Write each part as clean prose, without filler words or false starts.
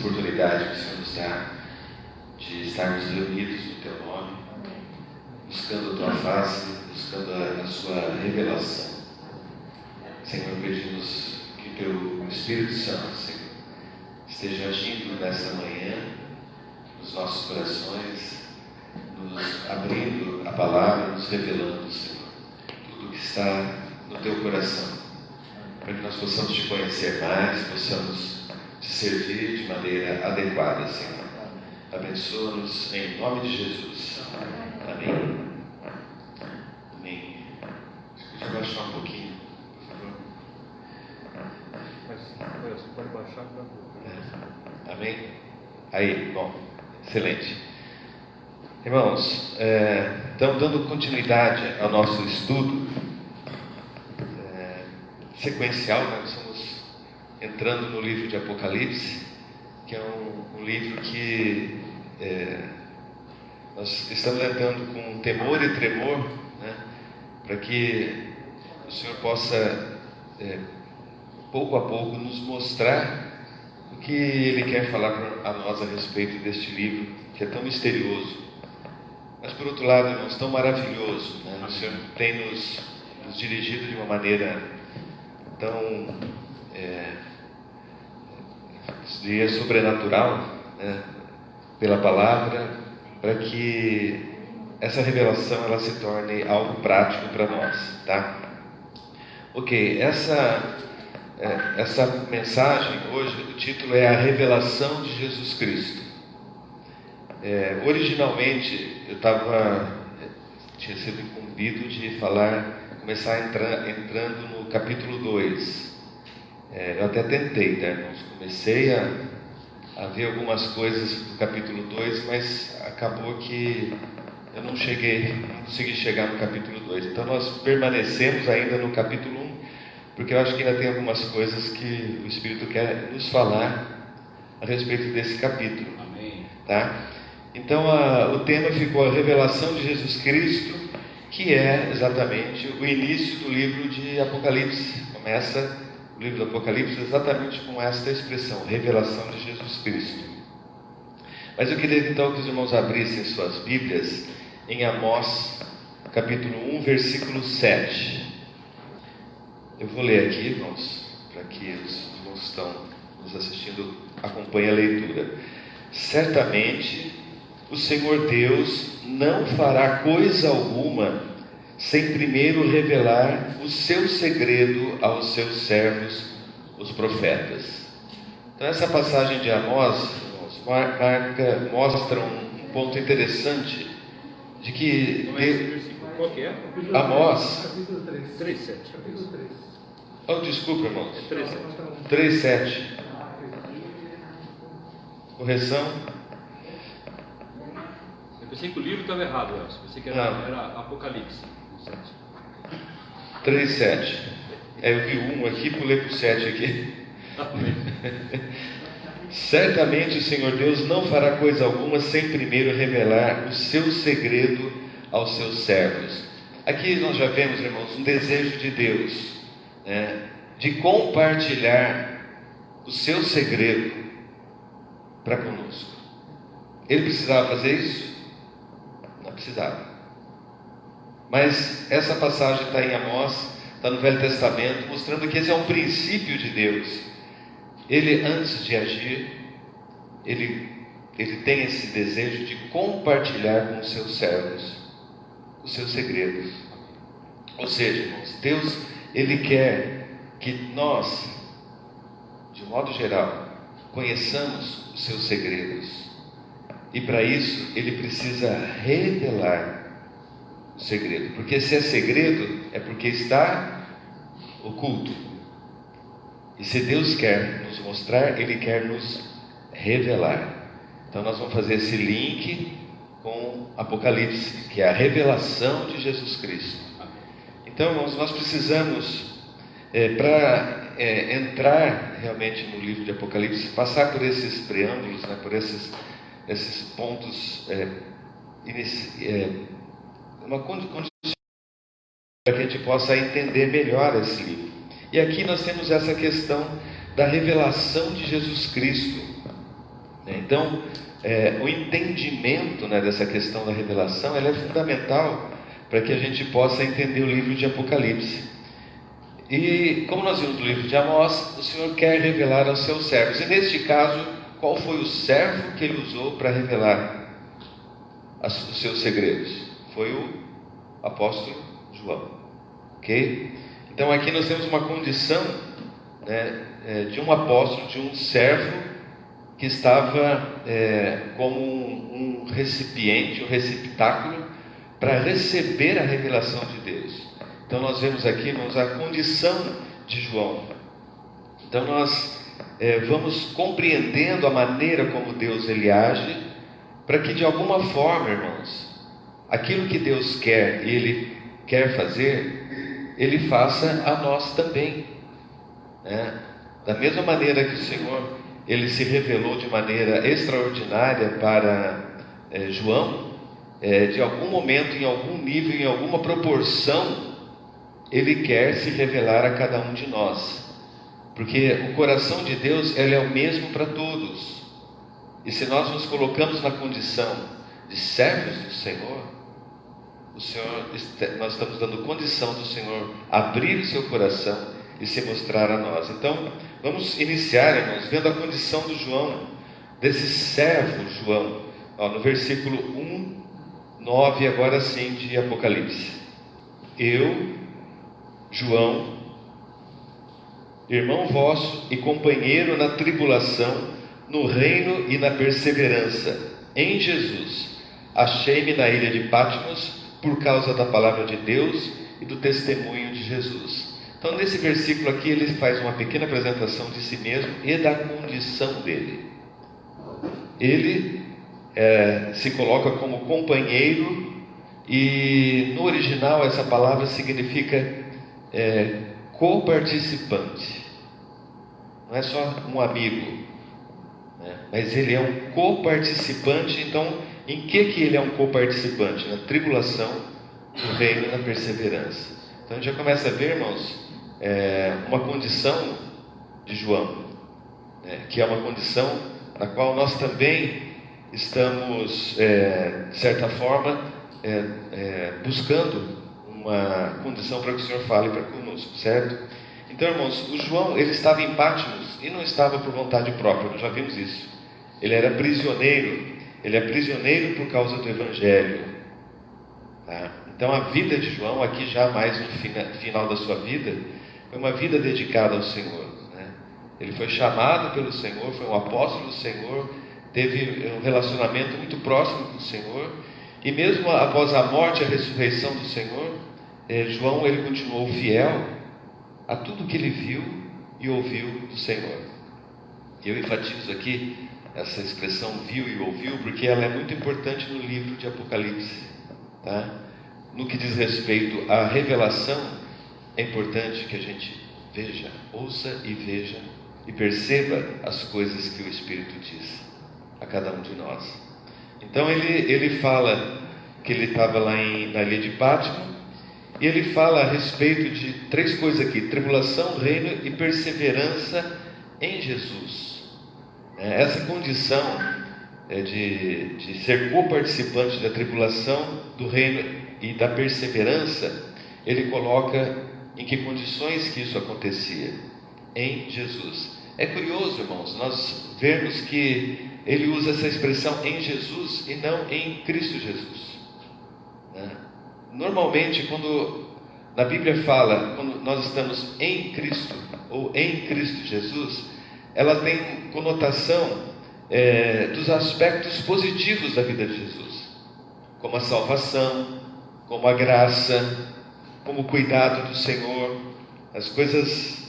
oportunidade que o Senhor nos dá de estarmos reunidos no Teu nome, buscando a Tua face, buscando a Sua revelação. Senhor, pedimos que o Teu Espírito Santo, Senhor, esteja agindo nessa manhã nos nossos corações, nos abrindo a palavra, nos revelando, Senhor, tudo que está no Teu coração, para que nós possamos Te conhecer mais, possamos Te servir de maneira adequada, Senhor. Abençoa-nos em nome de Jesus. Amém. Amém. Deixa eu baixar um pouquinho, por favor. Você pode baixar para... Amém? Aí, bom, excelente. Irmãos, então, dando continuidade ao nosso estudo sequencial, nós estamos entrando no livro de Apocalipse, que é um livro que nós estamos entrando com temor e tremor, né, para que o Senhor possa, pouco a pouco, nos mostrar o que Ele quer falar a nós a respeito deste livro, que é tão misterioso, mas por outro lado, irmãos, tão maravilhoso, né? O Senhor tem nos dirigido de uma maneira tão diria sobrenatural, né, pela palavra, para que essa revelação ela se torne algo prático para nós, tá? Ok, essa mensagem hoje, o título é a revelação de Jesus Cristo. Originalmente eu tinha sido incumbido de começar entrando no capítulo 2. Eu até tentei, tá, irmãos? Comecei a ver algumas coisas do capítulo 2, mas acabou que eu não consegui chegar no capítulo 2. Então nós permanecemos ainda no capítulo 1, porque eu acho que ainda tem algumas coisas que o Espírito quer nos falar a respeito desse capítulo. Amém. Tá? Então o tema ficou a revelação de Jesus Cristo, que é exatamente o início do livro de Apocalipse. Começa o livro do Apocalipse exatamente com esta expressão, revelação de Jesus Cristo. Mas eu queria então que os irmãos abrissem suas Bíblias em Amós, capítulo 1, versículo 7. Eu vou ler aqui, irmãos, para que os irmãos que estão nos assistindo acompanhem a leitura. Certamente o Senhor Deus não fará coisa alguma sem primeiro revelar o seu segredo aos seus servos, os profetas. Então essa passagem de Amós, irmãos, mostra um ponto interessante de que Qual que é? Amós, Capítulo 3. 3:7. Capítulo 3. oh, desculpa, irmãos, 3:7. 3:7. Correção. Eu pensei que o livro estava errado, Elcio. Pensei que era Apocalipse. 3:7. Eu vi um aqui, pulei para o 7 aqui. Certamente o Senhor Deus não fará coisa alguma sem primeiro revelar o seu segredo aos seus servos. Aqui nós já vemos, irmãos, um desejo de Deus, né, de compartilhar o seu segredo para conosco. Ele precisava fazer isso? Não precisava. Mas essa passagem está em Amós, está no Velho Testamento, mostrando que esse é um princípio de Deus. Ele, antes de agir, ele tem esse desejo de compartilhar com os seus servos os seus segredos. Ou seja, irmãos, Deus, Ele quer que nós, de modo geral, conheçamos os seus segredos. E para isso, Ele precisa revelar o segredo, porque se é segredo, é porque está oculto. E se Deus quer nos mostrar, Ele quer nos revelar. Então nós vamos fazer esse link com Apocalipse, que é a revelação de Jesus Cristo. Então, irmãos, nós precisamos, para entrar realmente no livro de Apocalipse, passar por esses preâmbulos, né, por esses pontos, uma condição para que a gente possa entender melhor esse livro. E aqui nós temos essa questão da revelação de Jesus Cristo. Então, o entendimento, né, dessa questão da revelação, ela é fundamental para que a gente possa entender o livro de Apocalipse. E como nós vimos no livro de Amós, o Senhor quer revelar aos seus servos. E neste caso, qual foi o servo que ele usou para revelar os seus segredos? Foi o apóstolo João. Ok? Então aqui nós temos uma condição, né, de um apóstolo, de um servo que estava como um recipiente, um receptáculo para receber a revelação de Deus. Então nós vemos aqui, irmãos, a condição de João. Então nós vamos compreendendo a maneira como Deus ele age, para que de alguma forma, irmãos, aquilo que Deus quer e Ele quer fazer, Ele faça a nós também, né? Da mesma maneira que o Senhor ele se revelou de maneira extraordinária para João, de algum momento, em algum nível, em alguma proporção, Ele quer se revelar a cada um de nós, porque o coração de Deus ele é o mesmo para todos. E se nós nos colocamos na condição de servos do Senhor, nós estamos dando condição do Senhor abrir o seu coração e se mostrar a nós. Então, vamos iniciar, irmãos, vendo a condição do João, desse servo João, no versículo 1, 9, agora sim, de Apocalipse. Eu, João, irmão vosso e companheiro na tribulação, no reino e na perseverança, em Jesus, achei-me na ilha de Patmos, por causa da palavra de Deus e do testemunho de Jesus. Então nesse versículo aqui ele faz uma pequena apresentação de si mesmo e da condição dele. Ele se coloca como companheiro, e no original essa palavra significa coparticipante. Não é só um amigo, né? Mas ele é um coparticipante. Então, em que ele é um coparticipante? Na tribulação, no reino e na perseverança. Então a gente já começa a ver, irmãos, uma condição de João, que é uma condição na qual nós também estamos, de certa forma, buscando uma condição para que o Senhor fale para conosco, certo? Então, irmãos, o João, ele estava em Patmos e não estava por vontade própria, nós já vimos isso. Ele era prisioneiro, ele é prisioneiro por causa do Evangelho, tá? Então a vida de João, aqui já mais no final da sua vida, foi uma vida dedicada ao Senhor, né? Ele foi chamado pelo Senhor, foi um apóstolo do Senhor, teve um relacionamento muito próximo com o Senhor, e mesmo após a morte e a ressurreição do Senhor, João ele continuou fiel a tudo que ele viu e ouviu do Senhor. Eu enfatizo aqui essa expressão viu e ouviu, porque ela é muito importante no livro de Apocalipse, tá? No que diz respeito à revelação, é importante que a gente veja, ouça e veja e perceba as coisas que o Espírito diz a cada um de nós. Então ele fala que ele estava lá na ilha de Patmos, e ele fala a respeito de 3 coisas aqui: tribulação, reino e perseverança em Jesus. Essa condição de ser coparticipante da tribulação, do reino e da perseverança, ele coloca em que condições que isso acontecia? Em Jesus. É curioso, irmãos, nós vemos que ele usa essa expressão em Jesus e não em Cristo Jesus, né? Normalmente, quando na Bíblia fala, quando nós estamos em Cristo ou em Cristo Jesus, ela tem conotação dos aspectos positivos da vida de Jesus, como a salvação, como a graça, como o cuidado do Senhor, as coisas,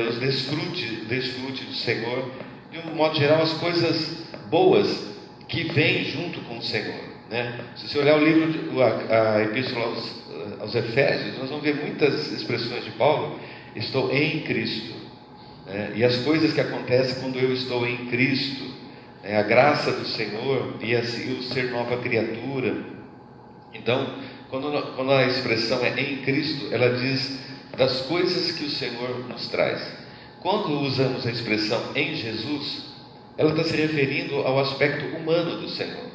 os desfrutes do Senhor, de um modo geral, as coisas boas que vêm junto com o Senhor, né? Se você olhar o livro, a Epístola aos Efésios, nós vamos ver muitas expressões de Paulo: estou em Cristo, né? E as coisas que acontecem quando eu estou em Cristo, a graça do Senhor e o ser nova criatura. Então, quando a expressão é em Cristo, ela diz das coisas que o Senhor nos traz. Quando usamos a expressão em Jesus, ela está se referindo ao aspecto humano do Senhor.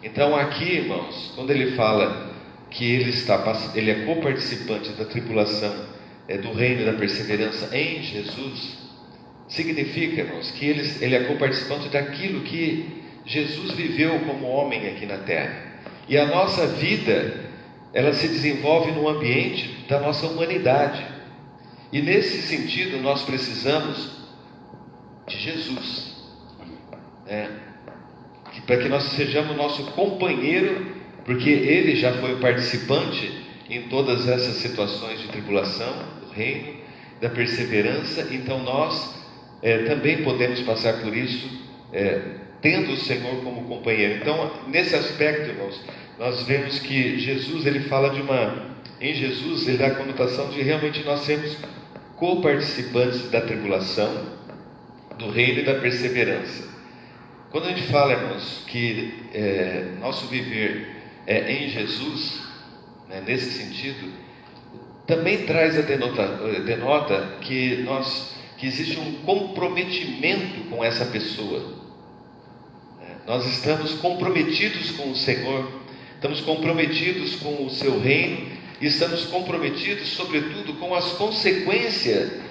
Então aqui, irmãos, quando ele fala que ele é coparticipante da tribulação, do reino e da perseverança em Jesus, significa, irmãos, que ele é coparticipante daquilo que Jesus viveu como homem aqui na terra. E a nossa vida, ela se desenvolve no ambiente da nossa humanidade. E nesse sentido, nós precisamos de Jesus, para que nós sejamos nosso companheiro, porque Ele já foi o participante em todas essas situações de tribulação, do reino, da perseverança. Então nós também podemos passar por isso, tendo o Senhor como companheiro. Então, nesse aspecto, irmãos, nós vemos que Jesus, ele fala em Jesus, ele dá a conotação de realmente nós sermos coparticipantes da tribulação, do reino e da perseverança. Quando a gente fala, irmãos, que nosso viver é em Jesus, nesse sentido, também traz denota que existe um comprometimento com essa pessoa. Nós estamos comprometidos com o Senhor, estamos comprometidos com o seu reino, e estamos comprometidos, sobretudo, com as consequências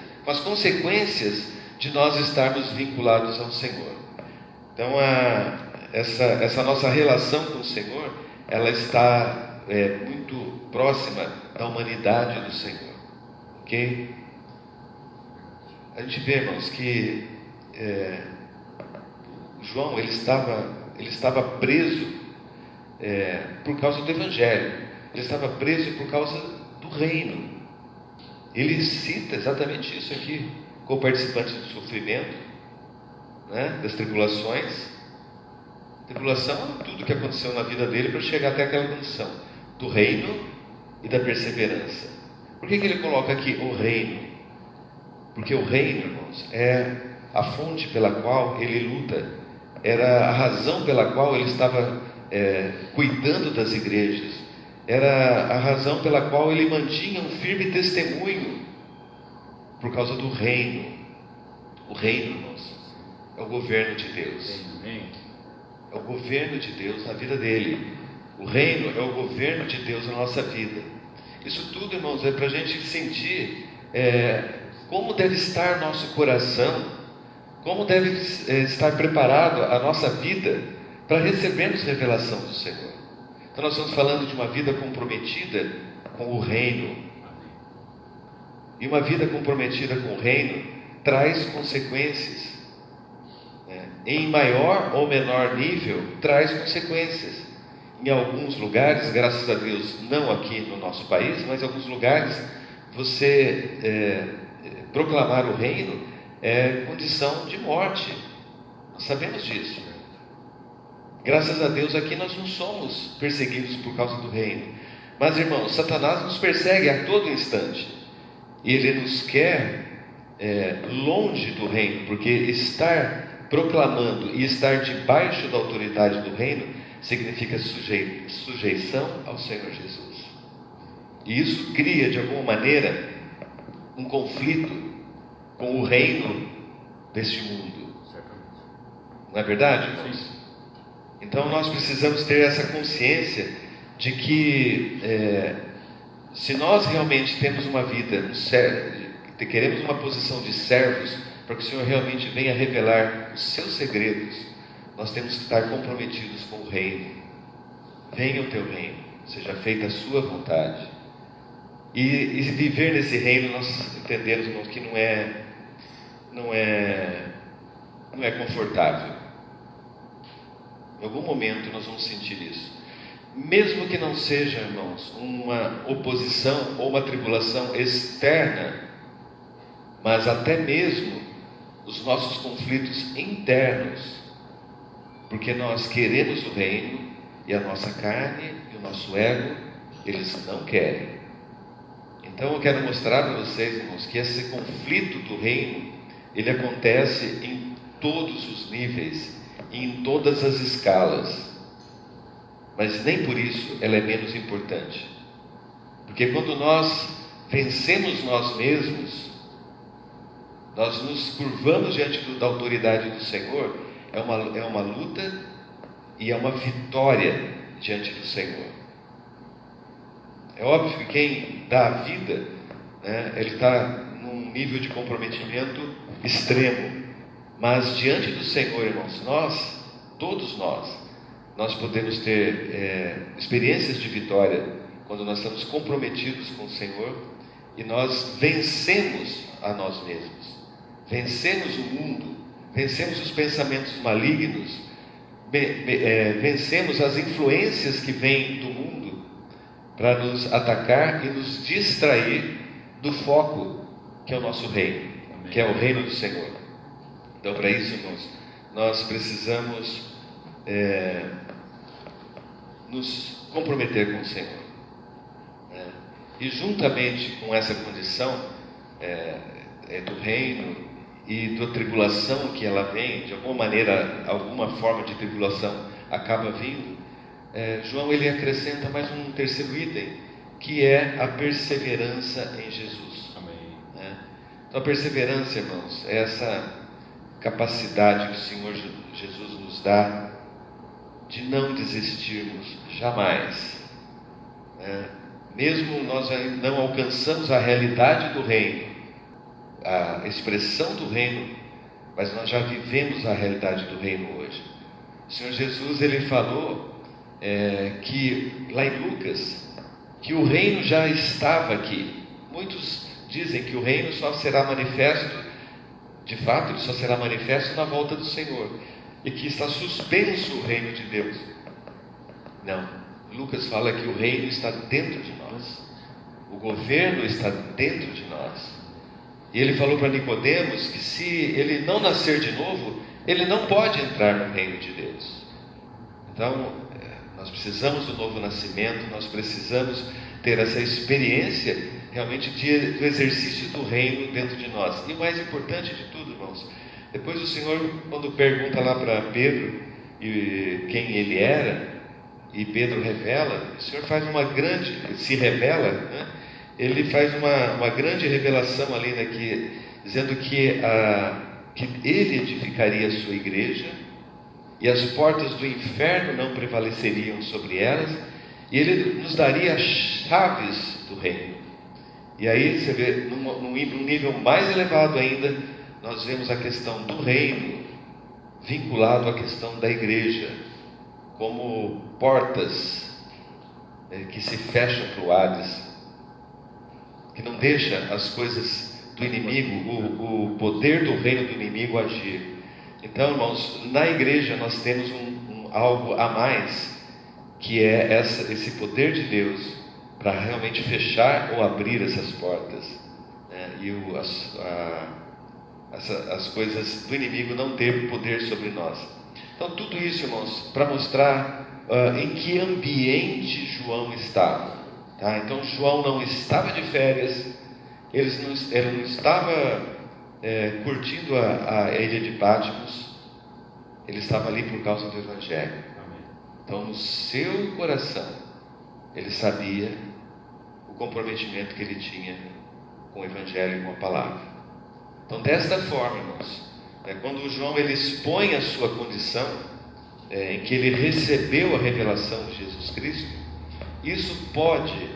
de nós estarmos vinculados ao Senhor. Então, essa nossa relação com o Senhor, ela está muito próxima da humanidade do Senhor, ok? A gente vê, irmãos, que João, ele estava preso por causa do Evangelho, ele estava preso por causa do reino. Ele cita exatamente isso aqui, coparticipante do sofrimento, das tribulações. Tribulação é tudo que aconteceu na vida dele para chegar até aquela condição do reino e da perseverança. Por que ele coloca aqui o reino? Porque o reino, irmãos, é a fonte pela qual ele luta, era a razão pela qual ele estava cuidando das igrejas, era a razão pela qual ele mantinha um firme testemunho, por causa do reino. O reino, irmãos, é o governo de Deus. É o governo de Deus na vida dele. O reino é o governo de Deus na nossa vida. Isso tudo, irmãos, é para a gente sentir como deve estar nosso coração, como deve estar preparado a nossa vida para recebermos revelação do Senhor. Então nós estamos falando de uma vida comprometida com o reino. E uma vida comprometida com o reino traz consequências. Em maior ou menor nível, traz consequências. Em alguns lugares, graças a Deus, não aqui no nosso país, mas em alguns lugares, você proclamar o reino é condição de morte. Nós sabemos disso. Graças a Deus, aqui nós não somos perseguidos por causa do reino. Mas, irmãos, Satanás nos persegue a todo instante. E ele nos quer longe do reino, porque estar proclamando e estar debaixo da autoridade do reino significa sujeição ao Senhor Jesus. E isso cria, de alguma maneira, um conflito com o reino deste mundo. Não é verdade, irmãos? Então nós precisamos ter essa consciência de que se nós realmente temos uma vida, queremos uma posição de servos, para que o Senhor realmente venha revelar os seus segredos, nós temos que estar comprometidos com o reino. Venha o teu reino, seja feita a sua vontade. E viver nesse reino, nós entendemos, irmãos, que não é confortável. Em algum momento nós vamos sentir isso. Mesmo que não seja, irmãos, uma oposição ou uma tribulação externa, mas até mesmo os nossos conflitos internos, porque nós queremos o reino e a nossa carne e o nosso ego, eles não querem. Então eu quero mostrar para vocês, irmãos, que esse conflito do reino, ele acontece em todos os níveis, em todas as escalas, mas nem por isso ela é menos importante, porque quando nós vencemos nós mesmos, Nós nos curvamos diante da autoridade do Senhor, é uma luta e é uma vitória diante do Senhor. É óbvio que quem dá a vida, né, ele está num nível de comprometimento extremo. Mas diante do Senhor, irmãos, todos nós podemos ter experiências de vitória quando nós estamos comprometidos com o Senhor e nós vencemos a nós mesmos, vencemos o mundo, vencemos os pensamentos malignos, vencemos as influências que vêm do mundo para nos atacar e nos distrair do foco que é o nosso reino, que é o reino do Senhor. Então, para isso, irmãos, nós precisamos nos comprometer com o Senhor, né? E juntamente com essa condição do reino e da tribulação que ela vem, de alguma maneira, alguma forma de tribulação acaba vindo, João ele acrescenta mais um terceiro item, que é a perseverança em Jesus. Amém. Né? Então a perseverança, irmãos, é essa capacidade que o Senhor Jesus nos dá de não desistirmos jamais, né? Mesmo nós ainda não alcançamos a realidade do reino, a expressão do reino, mas nós já vivemos a realidade do reino hoje. O Senhor Jesus ele falou que lá em Lucas, que o reino já estava aqui. Muitos dizem que o reino só será manifesto, de fato ele só será manifesto na volta do Senhor, e que está suspenso o reino de Deus. Não, Lucas fala que o reino está dentro de nós, o governo está dentro de nós. E ele falou para Nicodemos que se ele não nascer de novo, ele não pode entrar no reino de Deus. Então, nós precisamos do novo nascimento, nós precisamos ter essa experiência realmente do exercício do reino dentro de nós. E o mais importante de tudo, irmãos, depois o Senhor, quando pergunta lá para Pedro quem ele era, e Pedro revela, o Senhor faz se revela, né? Ele faz uma grande revelação ali, né, dizendo que ele edificaria a sua igreja, e as portas do inferno não prevaleceriam sobre elas, e ele nos daria as chaves do reino. E aí você vê, num nível mais elevado ainda, nós vemos a questão do reino vinculado à questão da igreja, como portas que se fecham para o Hades, que não deixa as coisas do inimigo, o poder do reino do inimigo agir. Então, irmãos, na igreja nós temos algo a mais, que é esse poder de Deus para realmente fechar ou abrir essas portas, né? E as coisas do inimigo não ter poder sobre nós. Então tudo isso, irmãos, para mostrar em que ambiente João estava, tá? Então João não estava de férias, ele não estava curtindo a ilha de Patmos, ele estava ali por causa do Evangelho. Então no seu coração ele sabia o comprometimento que ele tinha com o Evangelho e com a palavra. Então desta forma, irmãos, quando João ele expõe a sua condição, em que ele recebeu a revelação de Jesus Cristo, isso pode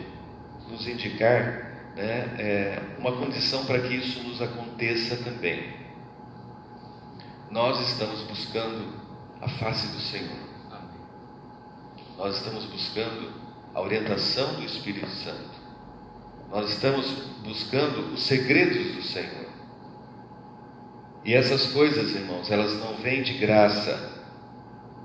nos indicar, né, uma condição para que isso nos aconteça também. Nós estamos buscando a face do Senhor, nós estamos buscando a orientação do Espírito Santo, nós estamos buscando os segredos do Senhor. E essas coisas, irmãos, elas não vêm de graça.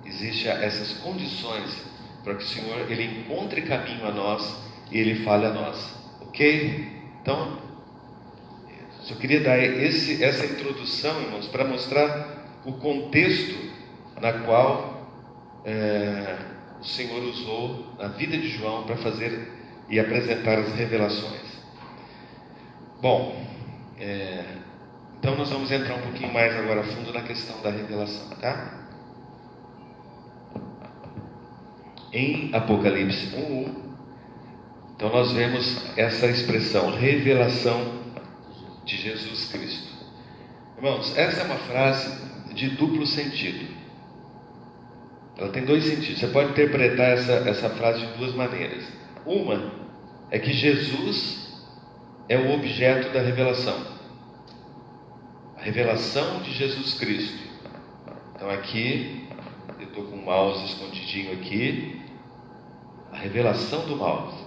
Existem essas condições para que o Senhor ele encontre caminho a nós e ele fale a nós, ok? Então, só queria dar essa introdução, irmãos, para mostrar o contexto na qual o Senhor usou a vida de João para fazer e apresentar as revelações. Bom, então nós vamos entrar um pouquinho mais agora a fundo na questão da revelação, tá? Em Apocalipse 1:1, então nós vemos essa expressão, revelação de Jesus Cristo. Irmãos, essa é uma frase de duplo sentido. Ela tem dois sentidos. Você pode interpretar essa frase de duas maneiras. Uma é que Jesus é o objeto da revelação. A revelação de Jesus Cristo. Então aqui, eu estou com o mouse escondidinho aqui. A revelação do mouse.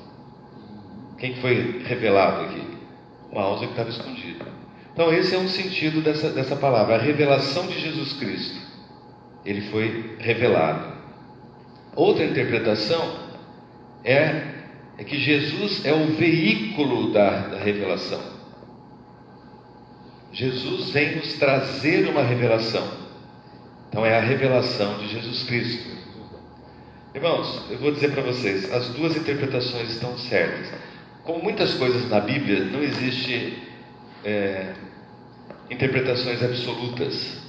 Quem foi revelado aqui? O mouse que estava escondido. Então esse é um sentido dessa palavra. A revelação de Jesus Cristo. Ele foi revelado. Outra interpretação é que Jesus é o veículo da revelação. Jesus vem nos trazer uma revelação. Então é a revelação de Jesus Cristo. Irmãos, eu vou dizer para vocês, as duas interpretações estão certas. Como muitas coisas na Bíblia, não existe interpretações absolutas,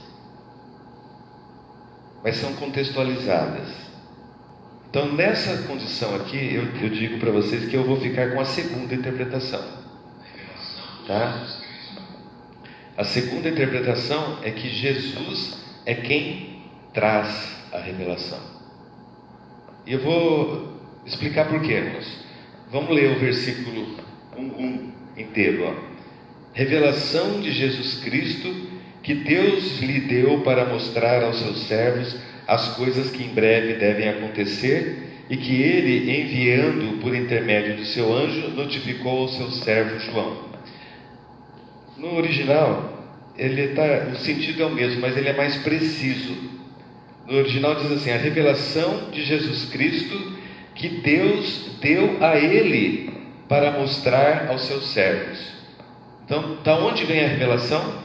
mas são contextualizadas. Então, nessa condição aqui, eu digo para vocês que eu vou ficar com a segunda interpretação. Tá? A segunda interpretação é que Jesus é quem traz a revelação. E eu vou explicar por quê, irmãos. Vamos ler o versículo 1 inteiro. Ó. Revelação de Jesus Cristo, que Deus lhe deu para mostrar aos seus servos as coisas que em breve devem acontecer, e que ele, enviando por intermédio do seu anjo, notificou ao seu servo João. No original, o sentido é o mesmo, mas ele é mais preciso. No original diz assim: a revelação de Jesus Cristo que Deus deu a ele para mostrar aos seus servos. Então, da onde vem a revelação?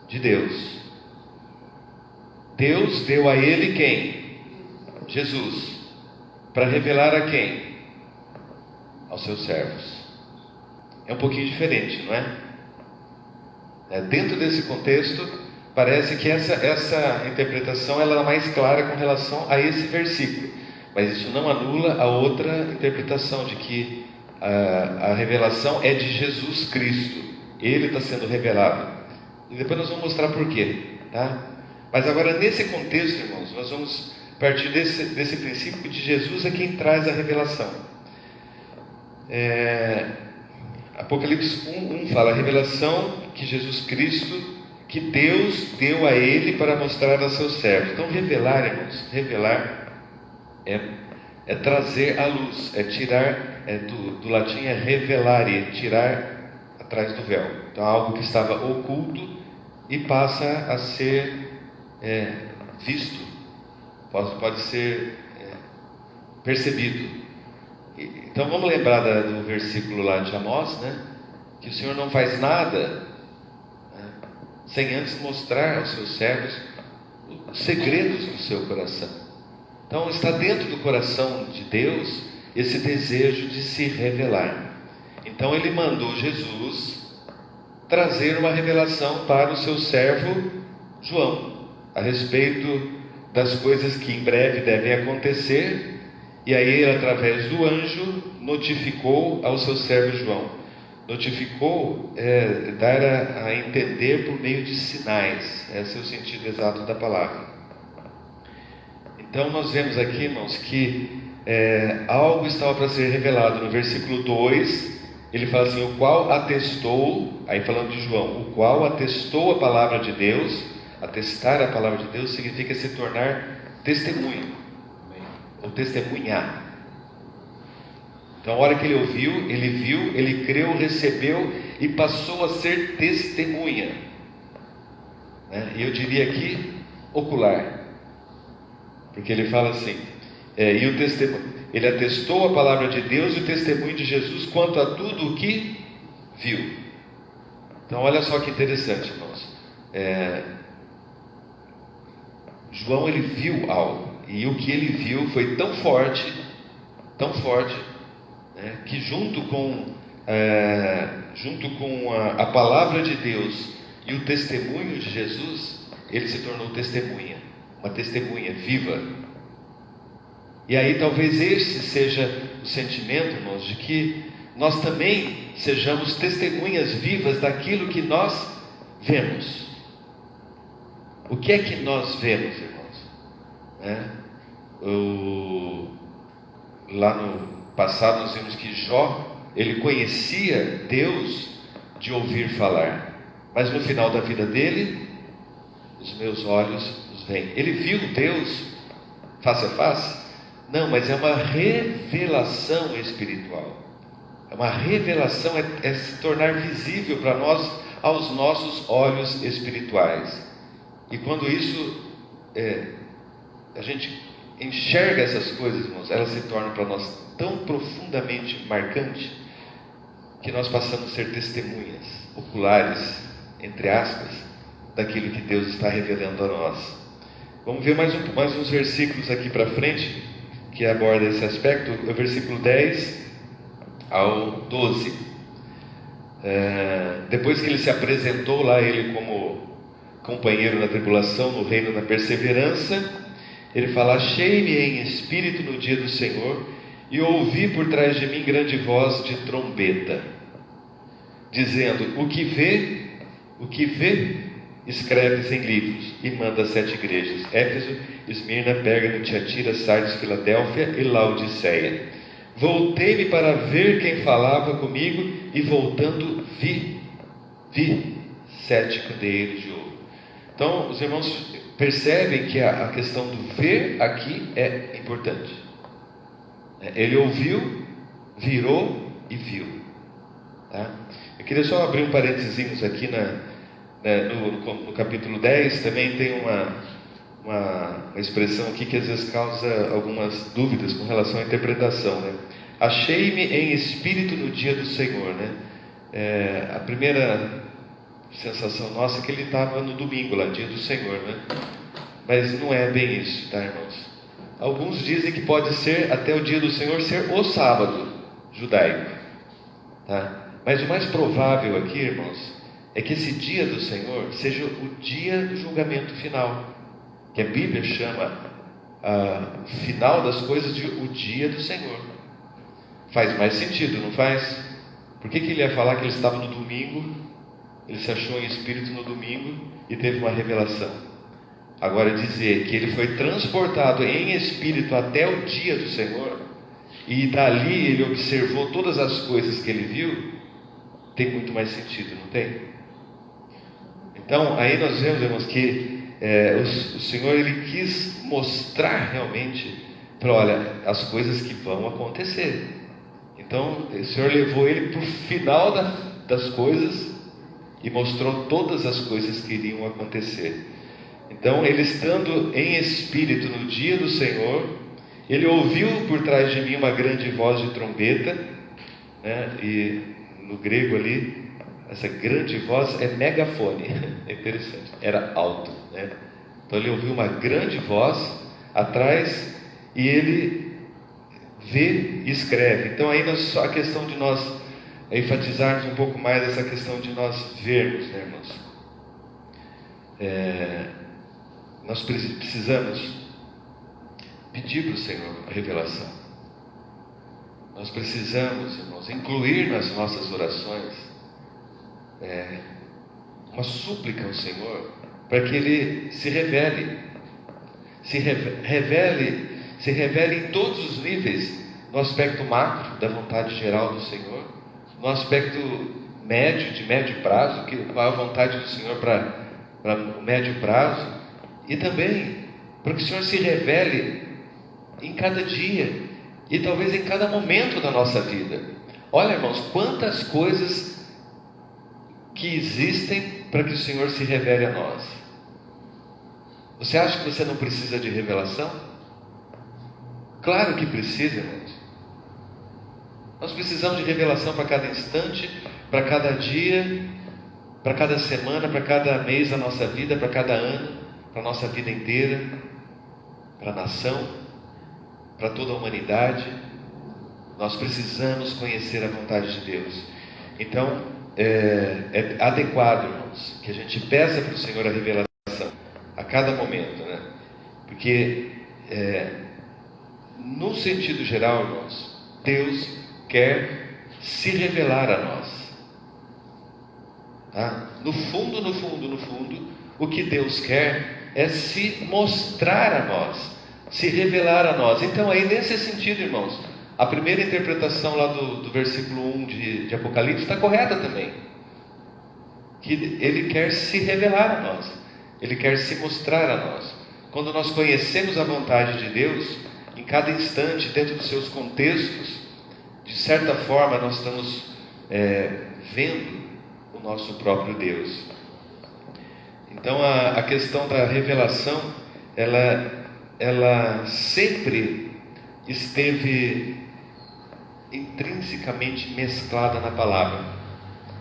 De Deus. Deus deu a ele quem? Jesus. Para revelar a quem? Aos seus servos. É um pouquinho diferente, não é? Dentro desse contexto, parece que essa interpretação ela é mais clara com relação a esse versículo. Mas isso não anula a outra interpretação de que a revelação é de Jesus Cristo. Ele está sendo revelado. E depois nós vamos mostrar por quê, tá? Mas agora, nesse contexto, irmãos, nós vamos partir desse princípio que de Jesus é quem traz a revelação. Apocalipse 1 fala: a revelação que Jesus Cristo, que Deus deu a ele para mostrar aos seus servos. Então, revelar, irmãos, revelar é trazer à luz, é tirar, do latim é revelare, tirar atrás do véu. Então, algo que estava oculto e passa a ser visto, pode ser percebido. Então vamos lembrar do versículo lá de Amós, né? Que o Senhor não faz nada sem antes mostrar aos seus servos os segredos do seu coração. Então está dentro do coração de Deus esse desejo de se revelar. Então ele mandou Jesus trazer uma revelação para o seu servo João, a respeito das coisas que em breve devem acontecer. E aí ele, através do anjo, notificou ao seu servo João. Notificou dar a entender por meio de sinais. Esse é o sentido exato da palavra. Então nós vemos aqui, irmãos, que algo estava para ser revelado. No versículo 2, ele fala assim: o qual atestou, aí falando de João, o qual atestou a palavra de Deus. Atestar a palavra de Deus significa se tornar testemunho, ou testemunhar. Então, a hora que ele ouviu, ele viu, ele creu, recebeu e passou a ser testemunha. E eu diria aqui, ocular, porque ele fala assim: e o testemunho, ele atestou a palavra de Deus e o testemunho de Jesus quanto a tudo o que viu. Então, olha só que interessante, irmãos. João, ele viu algo, e o que ele viu foi tão forte, que junto com a palavra de Deus e o testemunho de Jesus, ele se tornou testemunha, uma testemunha viva. E aí talvez esse seja o sentimento, irmãos, de que nós também sejamos testemunhas vivas daquilo que nós vemos? O que é que nós vemos, irmãos? Lá no passado nós vimos que Jó, ele conhecia Deus de ouvir falar, mas no final da vida dele, os meus olhos os veem. Ele viu Deus face a face? Não, mas é uma revelação espiritual. É uma revelação, é se tornar visível para nós aos nossos olhos espirituais. E quando isso, a gente enxerga essas coisas, irmãos, elas se tornam para nós tão profundamente marcantes, que nós passamos a ser testemunhas oculares, entre aspas, daquilo que Deus está revelando a nós. Vamos ver mais uns versículos aqui para frente, que aborda esse aspecto, o versículo 10 ao 12. Depois que ele se apresentou lá, ele como companheiro na tribulação, no reino da perseverança, ele fala: achei-me em espírito no dia do Senhor, e ouvi por trás de mim grande voz de trombeta, dizendo: o que vê, escreves em livros, e manda 7 igrejas: Éfeso, Esmirna, Pérgamo, Tiatira, Sardes, Filadélfia e Laodiceia. Voltei-me para ver quem falava comigo, e voltando vi 7 candeeiros de ouro. Então os irmãos percebem que a questão do ver aqui é importante. Ele ouviu, virou e viu, tá? Eu queria só abrir um parênteses aqui no capítulo 10. Também tem uma expressão aqui que às vezes causa algumas dúvidas com relação à interpretação, né? Achei-me em espírito no dia do Senhor, né? A primeira sensação nossa é que ele estava no domingo lá, dia do Senhor, né? Mas não é bem isso, tá, irmãos? Alguns dizem que pode ser até o dia do Senhor ser o sábado judaico, tá? Mas o mais provável aqui, irmãos, é que esse dia do Senhor seja o dia do julgamento final, que a Bíblia chama o final das coisas de o dia do Senhor. Faz mais sentido, não faz? Por que ele ia falar que ele estava no domingo? Ele se achou em espírito no domingo e teve uma revelação. Agora dizer que ele foi transportado em espírito até o dia do Senhor, e dali ele observou todas as coisas que ele viu, tem muito mais sentido, não tem? Então aí nós vemos, irmãos, que o Senhor, ele quis mostrar realmente olha, as coisas que vão acontecer. Então o Senhor levou ele para o final das coisas e mostrou todas as coisas que iriam acontecer. Então ele, estando em espírito no dia do Senhor, ele ouviu por trás de mim uma grande voz de trombeta, né? E no grego ali, essa grande voz é megafone. É interessante, era alto, né? Então ele ouviu uma grande voz atrás, e ele vê e escreve. Então aí só a questão de nós enfatizarmos um pouco mais essa questão de nós vermos, né, irmãos? Nós precisamos pedir para o Senhor a revelação. Nós precisamos, irmãos, incluir nas nossas orações uma súplica ao Senhor, para que Ele se revele em todos os níveis, no aspecto macro da vontade geral do Senhor, no aspecto médio, de médio prazo, qual é a vontade do Senhor para o médio prazo, e também para que o Senhor se revele em cada dia, e talvez em cada momento da nossa vida. Olha, irmãos, quantas coisas que existem para que o Senhor se revele a nós. Você acha que você não precisa de revelação? Claro que precisa, irmãos. Nós precisamos de revelação para cada instante, para cada dia, para cada semana, para cada mês da nossa vida, para cada ano, para a nossa vida inteira, para a nação, para toda a humanidade. Nós precisamos conhecer a vontade de Deus. Então é adequado, irmãos, que a gente peça para o Senhor a revelação a cada momento, né? Porque no sentido geral, irmãos, Deus quer se revelar a nós, Tá? No fundo, no fundo, no fundo, o que Deus quer é se mostrar a nós, se revelar a nós. Então aí nesse sentido, irmãos, a primeira interpretação lá do versículo 1 de Apocalipse está correta também. Que Ele quer se revelar a nós, Ele quer se mostrar a nós. Quando nós conhecemos a vontade de Deus, em cada instante, dentro dos seus contextos, de certa forma nós estamos vendo o nosso próprio Deus. Então a questão da revelação, ela sempre esteve intrinsecamente mesclada na palavra.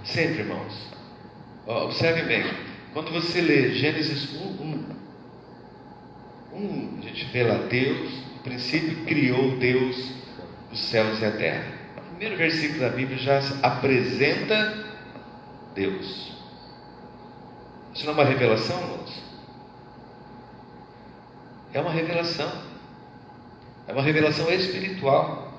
Sempre, irmãos. Observe bem, quando você lê Gênesis 1, a gente vê lá, Deus, no princípio criou Deus os céus e a terra. O primeiro versículo da Bíblia já apresenta Deus. Isso não é uma revelação, irmãos? É uma revelação. É uma revelação espiritual.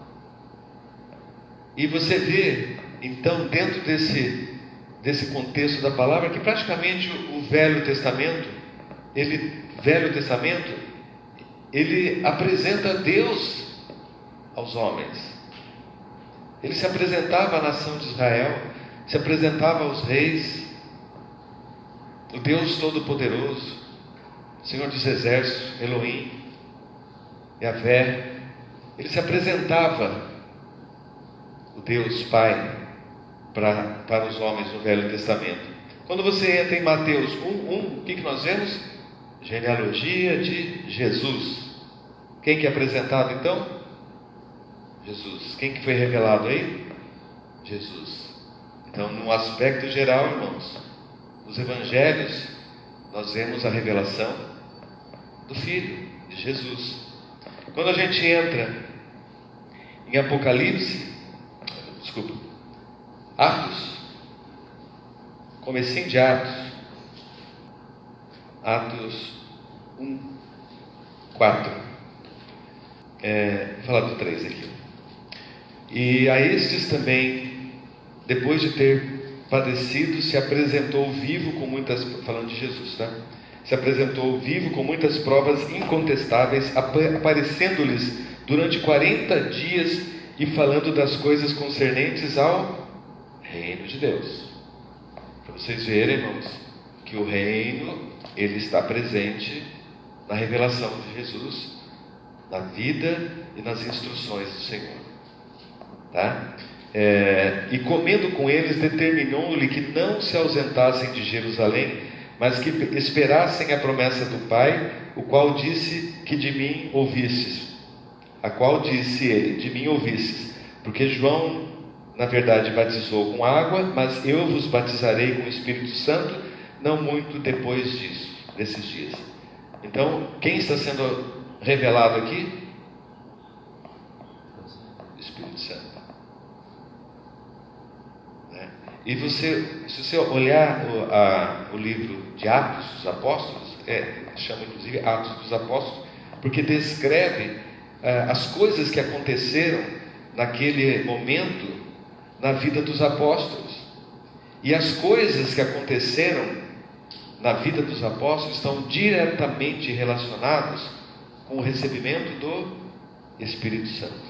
E você vê, então, dentro desse contexto da palavra, que praticamente o Velho Testamento, ele apresenta Deus aos homens. Ele se apresentava à nação de Israel, se apresentava aos reis, o Deus Todo-Poderoso, Senhor dos Exércitos, Elohim, Yahvé. Ele se apresentava, o Deus Pai, para os homens no Velho Testamento. Quando você entra em Mateus 1:1, o que nós vemos? Genealogia de Jesus. Quem que é apresentado então? Jesus. Quem que foi revelado aí? Jesus. Então, num aspecto geral, irmãos, nos evangelhos nós vemos a revelação do Filho, de Jesus. Quando a gente entra em Atos, comecinho de Atos 1:4. Vou falar do 3 aqui. E a estes também, depois de ter padecido, se apresentou vivo com muitas, falando de Jesus, tá? Se apresentou vivo com muitas provas incontestáveis, aparecendo-lhes durante 40 dias e falando das coisas concernentes ao reino de Deus. Para vocês verem, irmãos, que o reino, ele está presente na revelação de Jesus, na vida e nas instruções do Senhor. Tá? E comendo com eles, determinou-lhe que não se ausentassem de Jerusalém, mas que esperassem a promessa do Pai, o qual disse que de mim ouvistes. A qual disse ele, de mim ouvistes, porque João, na verdade, batizou com água, mas eu vos batizarei com o Espírito Santo, não muito depois desses dias. Então, quem está sendo revelado aqui? O Espírito Santo. E se você olhar o livro de Atos dos Apóstolos, chama inclusive Atos dos Apóstolos, porque descreve as coisas que aconteceram naquele momento na vida dos apóstolos. E as coisas que aconteceram na vida dos apóstolos estão diretamente relacionadas com o recebimento do Espírito Santo.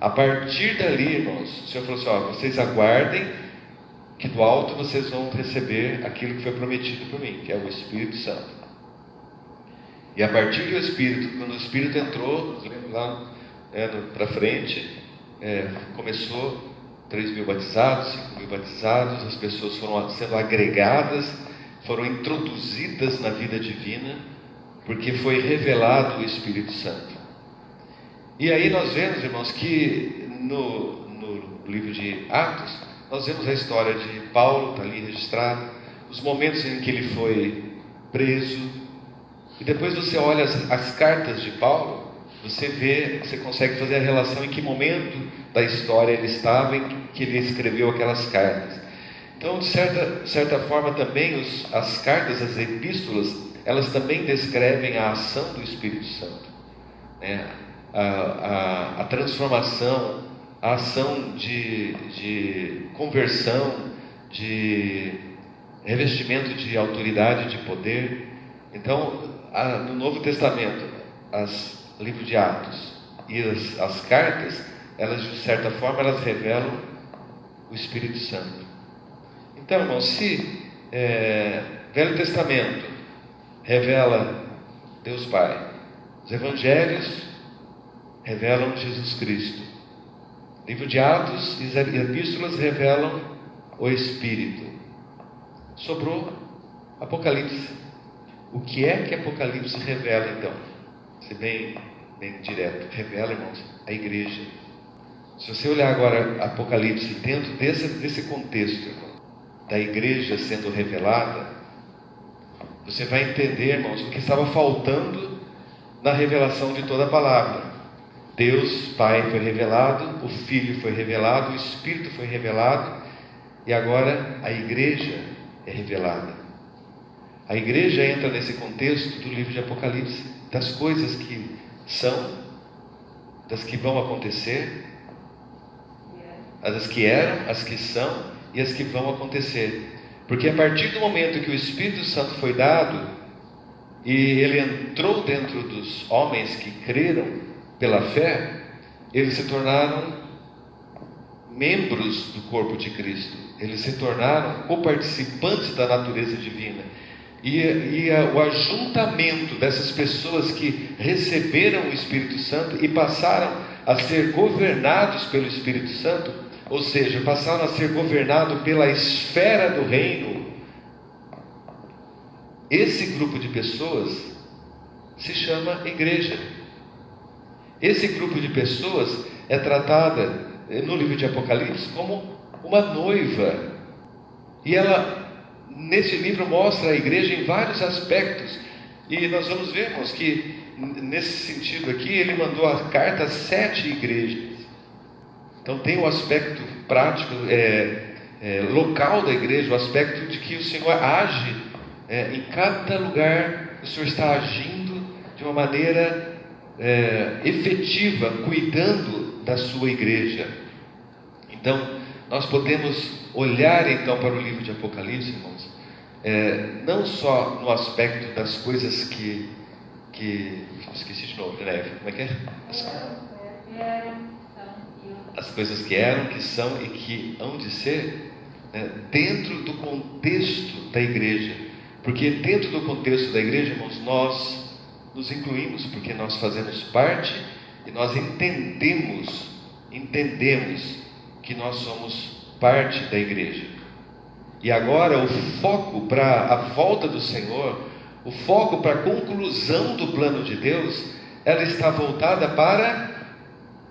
A partir dali, irmãos, o Senhor falou assim: vocês aguardem que do alto vocês vão receber aquilo que foi prometido por mim, que é o Espírito Santo. E a partir do Espírito, quando o Espírito entrou, lá para frente, começou 3.000 batizados, 5.000 batizados, as pessoas foram sendo agregadas, foram introduzidas na vida divina, porque foi revelado o Espírito Santo. E aí nós vemos, irmãos, que no livro de Atos, nós vemos a história de Paulo, está ali registrado, os momentos em que ele foi preso, e depois você olha as cartas de Paulo, você consegue fazer a relação em que momento da história ele estava, em que ele escreveu aquelas cartas. Então, de certa forma também, as cartas, as epístolas, elas também descrevem a ação do Espírito Santo, né? A transformação, a ação de conversão, de revestimento de autoridade, de poder. Então, no Novo Testamento, o livro de Atos e as cartas, elas de certa forma elas revelam o Espírito Santo. Então, irmãos, se Velho Testamento revela Deus Pai, os Evangelhos revelam Jesus Cristo, livro de Atos e Epístolas revelam o Espírito. Sobrou Apocalipse. O que é que Apocalipse revela então? Se bem direto, revela, irmãos, a igreja. Se você olhar agora Apocalipse dentro desse contexto, irmão, da igreja sendo revelada, você vai entender, irmãos, o que estava faltando na revelação de toda a palavra. Deus Pai foi revelado, o Filho foi revelado, o Espírito foi revelado, e agora a igreja é revelada. A igreja entra nesse contexto do livro de Apocalipse, das coisas que são, das que vão acontecer, as que eram, as que são e as que vão acontecer. Porque a partir do momento que o Espírito Santo foi dado e ele entrou dentro dos homens que creram pela fé, eles se tornaram membros do corpo de Cristo. Eles se tornaram coparticipantes da natureza divina. E o ajuntamento dessas pessoas que receberam o Espírito Santo e passaram a ser governados pelo Espírito Santo, ou seja, passaram a ser governados pela esfera do reino, esse grupo de pessoas se chama igreja. Esse grupo de pessoas é tratada no livro de Apocalipse como uma noiva, e ela nesse livro mostra a igreja em vários aspectos, e nós vamos ver, irmãos, que nesse sentido aqui ele mandou a carta a 7 igrejas. Então tem o aspecto prático, local da igreja, o aspecto de que o Senhor age em cada lugar. O Senhor está agindo de uma maneira efetiva, cuidando da sua igreja. Então nós podemos olhar então para o livro de Apocalipse, irmãos, não só no aspecto das coisas que esqueci de novo, né? Como é que é? As coisas que eram, que são e que hão de ser, dentro do contexto da igreja. Porque dentro do contexto da igreja, irmãos, nós nos incluímos, porque nós fazemos parte e nós entendemos que nós somos parte da igreja. E agora o foco para a volta do Senhor, o foco para a conclusão do plano de Deus, ela está voltada para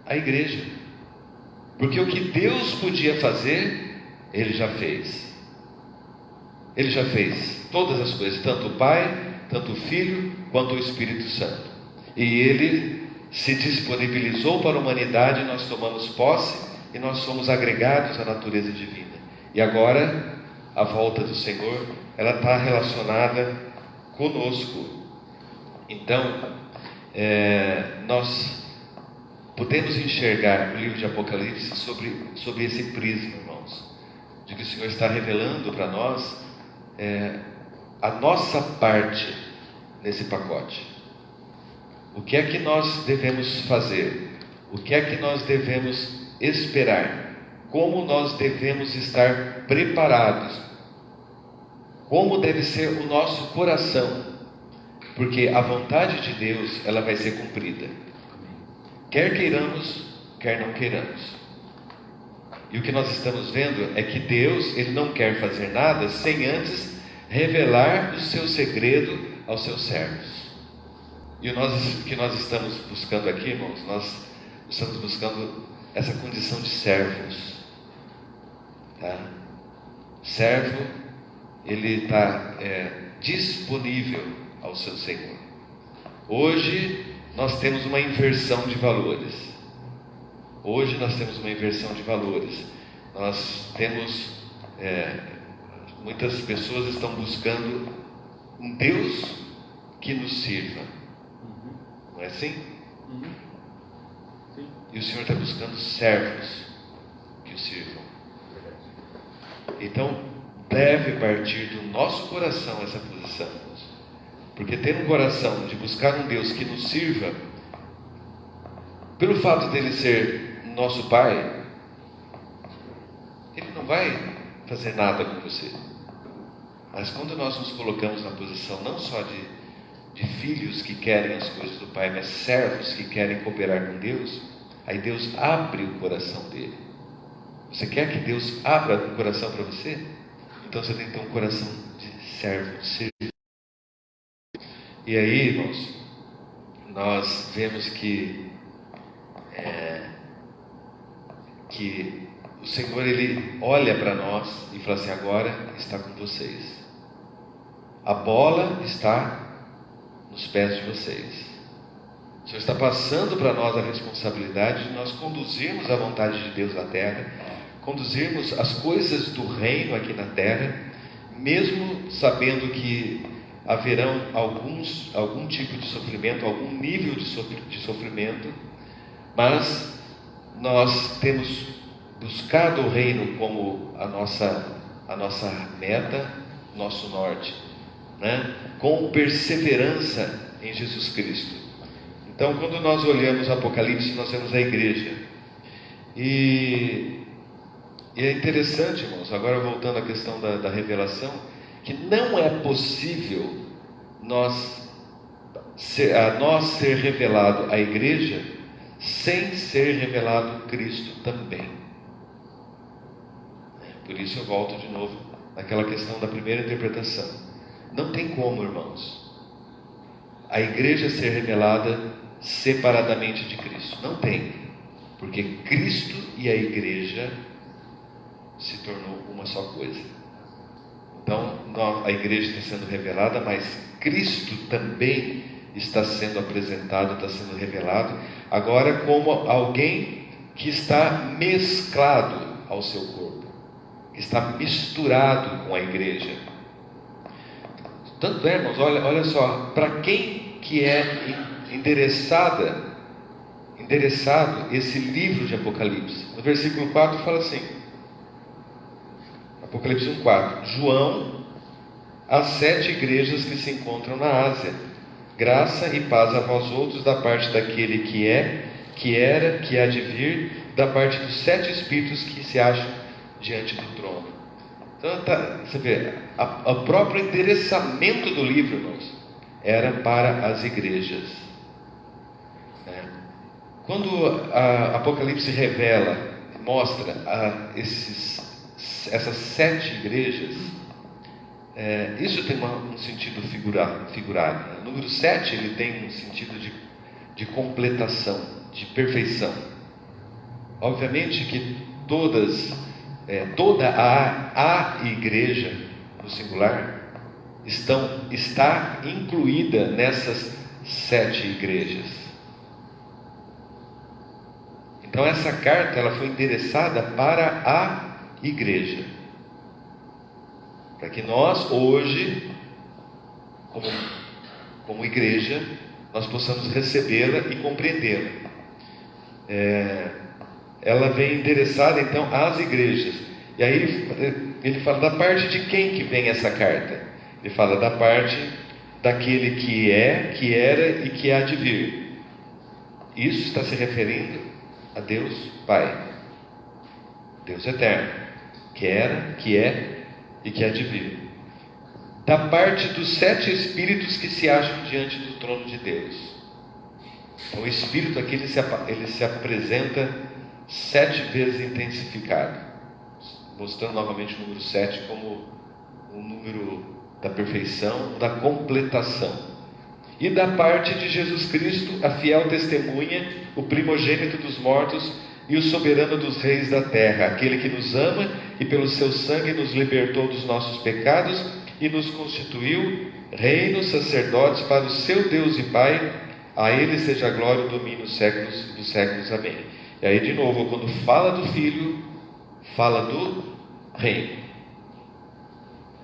a igreja. Porque o que Deus podia fazer, Ele já fez. Ele já fez todas as coisas, tanto o Pai, tanto o Filho, quanto o Espírito Santo. E Ele se disponibilizou para a humanidade, nós tomamos posse e nós somos agregados à natureza divina. E agora, a volta do Senhor, ela está relacionada conosco. Então, nós podemos enxergar o livro de Apocalipse sobre esse prisma, irmãos, de que o Senhor está revelando para nós a nossa parte nesse pacote. O que é que nós devemos fazer? O que é que nós devemos esperar? Como nós devemos estar preparados? Como deve ser o nosso coração? Porque a vontade de Deus, ela vai ser cumprida. Quer queiramos, quer não queiramos. E o que nós estamos vendo é que Deus, Ele não quer fazer nada sem antes revelar o seu segredo aos seus servos. E o que nós estamos buscando aqui, irmãos, nós estamos buscando essa condição de servos. Tá? Servo, ele está disponível ao seu Senhor. Hoje nós temos uma inversão de valores. Nós temos, muitas pessoas estão buscando um Deus que nos sirva. Não é assim? E o Senhor está buscando servos que o sirvam. Então, deve partir do nosso coração essa posição, irmãos. Porque ter um coração de buscar um Deus que nos sirva, pelo fato dele ser nosso Pai, Ele não vai fazer nada com você. Mas quando nós nos colocamos na posição não só de filhos que querem as coisas do Pai, mas servos que querem cooperar com Deus, aí Deus abre o coração dele. Você quer que Deus abra o coração para você? Então você tem que ter um coração de servo, de serviço. E aí, irmãos, nós vemos que o Senhor, Ele olha para nós e fala assim: agora está com vocês. A bola está nos pés de vocês. O Senhor está passando para nós a responsabilidade de nós conduzirmos a vontade de Deus na terra, conduzirmos as coisas do reino aqui na terra, mesmo sabendo que haverão algum tipo de sofrimento, algum nível de sofrimento, mas nós temos buscado o reino como a nossa meta, nosso norte, né? Com perseverança em Jesus Cristo. Então, quando nós olhamos o Apocalipse, nós vemos a igreja. E é interessante, irmãos, agora voltando à questão da revelação, que não é possível nós ser revelado a igreja sem ser revelado Cristo também. Por isso eu volto de novo naquela questão da primeira interpretação. Não tem como, irmãos, a igreja ser revelada separadamente de Cristo. Não tem. Porque Cristo e a igreja se tornou uma só coisa. Então, a igreja está sendo revelada, mas Cristo também está sendo apresentado, está sendo revelado, agora como alguém que está mesclado ao seu corpo, que está misturado com a igreja. Tanto é, irmãos, olha só, para quem que é endereçado esse livro de Apocalipse? No versículo 4 fala assim, Apocalipse 1:4: João, às 7 igrejas que se encontram na Ásia, graça e paz a vós outros da parte daquele que é, que era, que há de vir, da parte dos 7 espíritos que se acham diante do trono. Então, você vê, o próprio endereçamento do livro, irmãos, era para as igrejas. Quando a Apocalipse revela, mostra essas 7 igrejas, isso tem um sentido figurado. O número 7 ele tem um sentido de completação, de perfeição. Obviamente que toda a igreja, no singular, está incluída nessas 7 igrejas. Então essa carta ela foi endereçada para a igreja, para que nós hoje, como igreja, nós possamos recebê-la e compreendê-la. Ela vem endereçada então às igrejas. E aí ele fala da parte de quem que vem essa carta. Ele fala da parte daquele que é, que era e que há de vir. Isso está se referindo a Deus Pai, Deus eterno, que era, que é e que há de vir. Da parte dos 7 espíritos que se acham diante do trono de Deus. Então o espírito aqui ele se apresenta 7 vezes intensificado, mostrando novamente o número 7 como um número da perfeição, da completação. E da parte de Jesus Cristo, a fiel testemunha, o primogênito dos mortos e o soberano dos reis da terra, aquele que nos ama e pelo seu sangue nos libertou dos nossos pecados e nos constituiu reino, sacerdotes para o seu Deus e Pai. A Ele seja a glória e o domínio dos séculos dos séculos. Amém. E aí de novo, quando fala do Filho, fala do reino,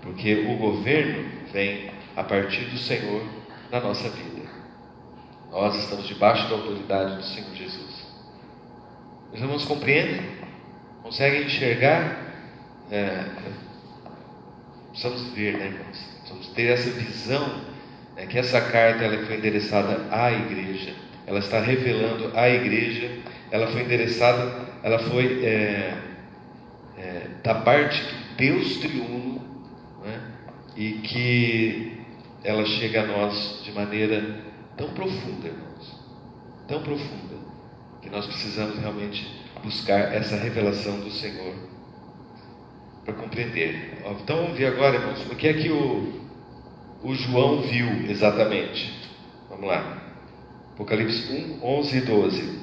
porque o governo vem a partir do Senhor na nossa vida. Nós estamos debaixo da autoridade do Senhor Jesus. Os irmãos compreendem? Conseguem enxergar precisamos ver, né, irmãos? Precisamos ter essa visão, né, que essa carta ela foi endereçada à igreja, ela está revelando à igreja, ela foi endereçada, ela foi da parte do Deus triuno, né, e que ela chega a nós de maneira tão profunda, irmãos, tão profunda, que nós precisamos realmente buscar essa revelação do Senhor para compreender. Então vamos ver agora, irmãos, o que é que o João viu exatamente. Vamos lá. Apocalipse 1, 11 e 12.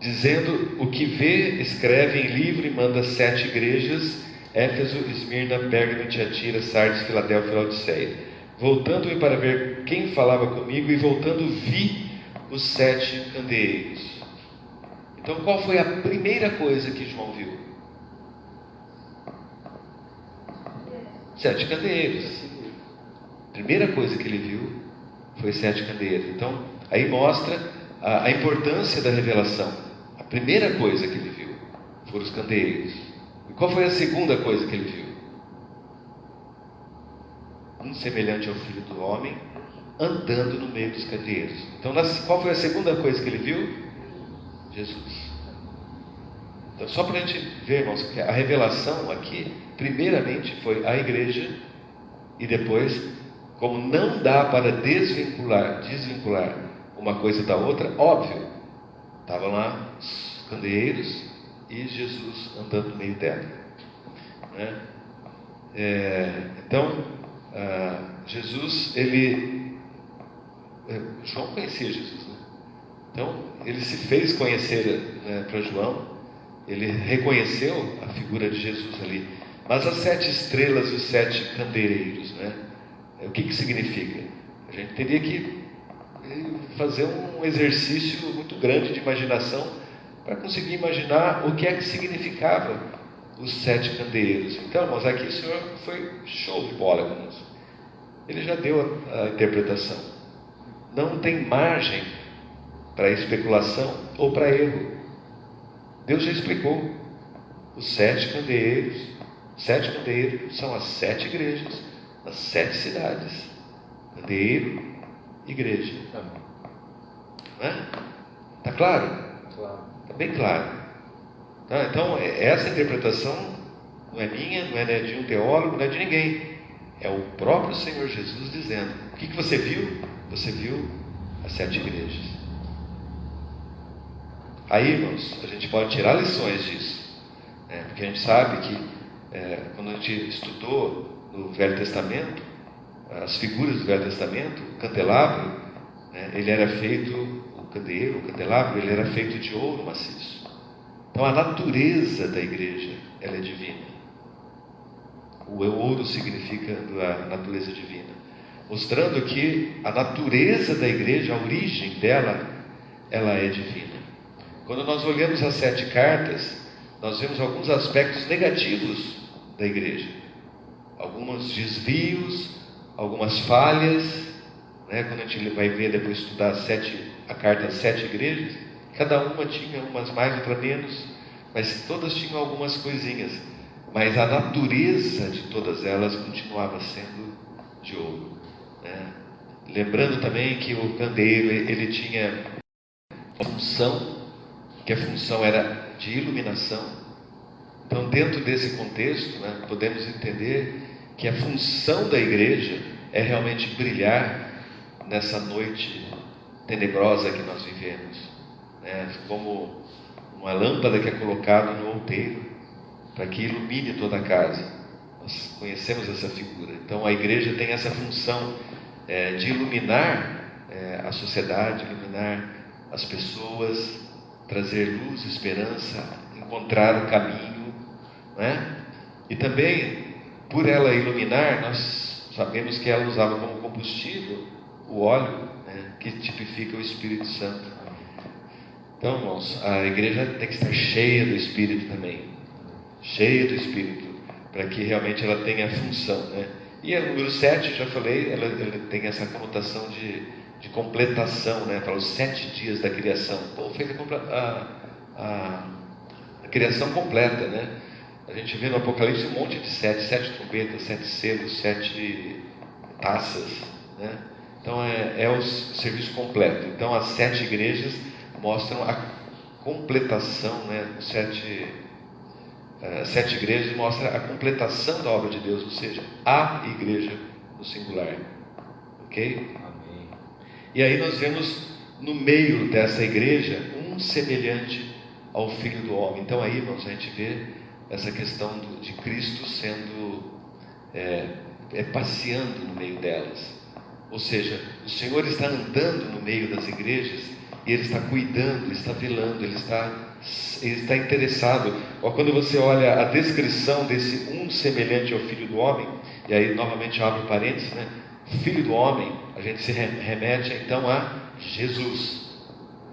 Dizendo: o que vê, escreve em livro e manda 7 igrejas: Éfeso, Esmirna, Pérgamo, Tiatira, Sardes, Filadélfia e Laodiceia. Voltando-me para ver quem falava comigo, e voltando vi os 7 candeeiros. Então qual foi a primeira coisa que João viu? 7 candeeiros. A primeira coisa que ele viu foi 7 candeeiros. Então aí mostra a importância da revelação. A primeira coisa que ele viu foram os candeeiros. E qual foi a segunda coisa que ele viu? Um semelhante ao Filho do Homem, andando no meio dos candeeiros. Então qual foi a segunda coisa que ele viu? Jesus. Então só para a gente ver, irmãos, que a revelação aqui, primeiramente foi a igreja, e depois, como não dá para desvincular uma coisa da outra, óbvio, estavam lá os candeeiros e Jesus andando no meio dela, né? Então Jesus, João conhecia Jesus, né? Então ele se fez conhecer, né, para João. Ele reconheceu a figura de Jesus ali. Mas as 7 estrelas e os 7 candeeiros, né? O que significa? A gente teria que fazer um exercício muito grande de imaginação para conseguir imaginar o que é que significava os 7 candeeiros. Então, irmãos, aqui o Senhor foi show de bola conosco. Ele já deu a interpretação. Não tem margem para especulação ou para erro. Deus já explicou. Os 7 candeeiros. 7 candeeiros são as 7 igrejas, as 7 cidades. Candeeiro, igreja. Está claro? Claro. Está bem claro. Tá? Então, essa interpretação não é minha, não é de um teólogo, não é de ninguém. É o próprio Senhor Jesus dizendo. O que você viu? Você viu as 7 igrejas. Aí, irmãos, a gente pode tirar lições disso, né? Porque a gente sabe que quando a gente estudou no Velho Testamento, as figuras do Velho Testamento, o candelabro, né, ele era feito, o candelabro, ele era feito de ouro maciço. Então a natureza da igreja, ela é divina. O ouro significa a natureza divina, mostrando que a natureza da igreja, a origem dela, ela é divina. Quando nós olhamos as 7 cartas, nós vemos alguns aspectos negativos da igreja, alguns desvios, algumas falhas, né? Quando a gente vai ver depois estudar a carta às 7 igrejas, cada uma tinha umas mais, outras menos, mas todas tinham algumas coisinhas, mas a natureza de todas elas continuava sendo de ouro, né? Lembrando também que o candeeiro, ele tinha uma função, que a função era de iluminação. Então, dentro desse contexto, né, podemos entender que a função da igreja é realmente brilhar nessa noite tenebrosa que nós vivemos, né, como uma lâmpada que é colocada no outeiro para que ilumine toda a casa. Nós conhecemos essa figura. Então a igreja tem essa função de iluminar a sociedade, iluminar as pessoas, trazer luz, esperança, encontrar o caminho, né? E também, por ela iluminar, nós sabemos que ela usava como combustível o óleo, né, que tipifica o Espírito Santo. Então, irmãos, a igreja tem que estar cheia do Espírito também, cheia do Espírito, para que realmente ela tenha função, né? E o número 7, já falei, ela tem essa conotação de completação, né? Para os 7 dias da criação. Pô, fez a criação completa, né? A gente vê no Apocalipse um monte de sete trombetas, 7 selos, 7 taças, né? Então é o serviço completo. Então as 7 igrejas mostram a completação, né? Sete igrejas mostram a completação da obra de Deus, ou seja, a igreja no singular. Ok? Amém. E aí nós vemos no meio dessa igreja um semelhante ao Filho do Homem. Então aí, irmãos, a gente vê essa questão de Cristo sendo passeando no meio delas. Ou seja, o Senhor está andando no meio das igrejas e Ele está cuidando, Ele está velando, Ele está interessado. Quando você olha a descrição desse um semelhante ao Filho do Homem, e aí novamente abre o parênteses, né? Filho do Homem, a gente se remete então a Jesus,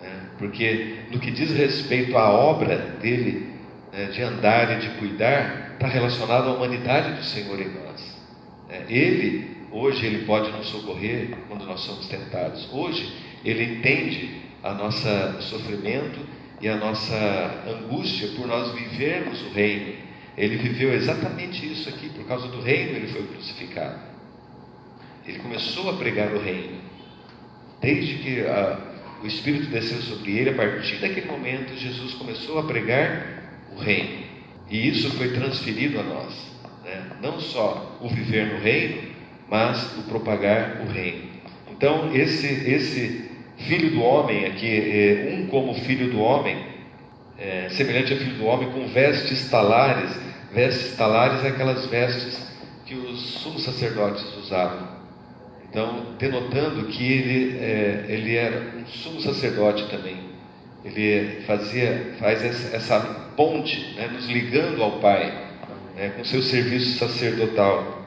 né? Porque no que diz respeito à obra dele, né, de andar e de cuidar, está relacionado à humanidade do Senhor em nós. Hoje Ele pode nos socorrer quando nós somos tentados. Hoje Ele entende a nossa sofrimento e a nossa angústia por nós vivermos o reino. Ele viveu exatamente isso aqui, por causa do reino Ele foi crucificado. Ele começou a pregar o reino. Desde que o Espírito desceu sobre Ele, a partir daquele momento, Jesus começou a pregar o reino. E isso foi transferido a nós, né? Não só o viver no reino, mas o propagar o reino. Então, esse Filho do Homem aqui, um como Filho do Homem, semelhante a Filho do Homem, com vestes talares. Vestes talares é aquelas vestes que os sumos sacerdotes usavam. Então, denotando que ele era um sumo sacerdote também. Ele faz essa ponte, né, nos ligando ao Pai, né, com seu serviço sacerdotal.